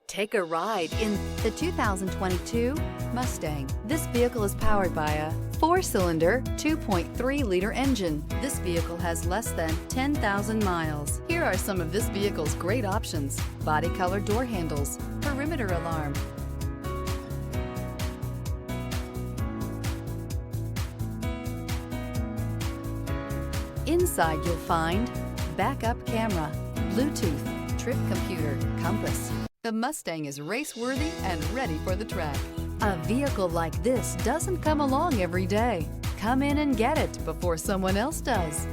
Take a ride in the 2022 Mustang. This vehicle is powered by a 4-cylinder, 2.3-liter engine. This vehicle has less than 10,000 miles. Here are some of this vehicle's great options: body color door handles, perimeter alarm, inside you'll find backup camera, Bluetooth, trip computer, compass. The Mustang is race-worthy and ready for the track. A vehicle like this doesn't come along every day. Come in and get it before someone else does.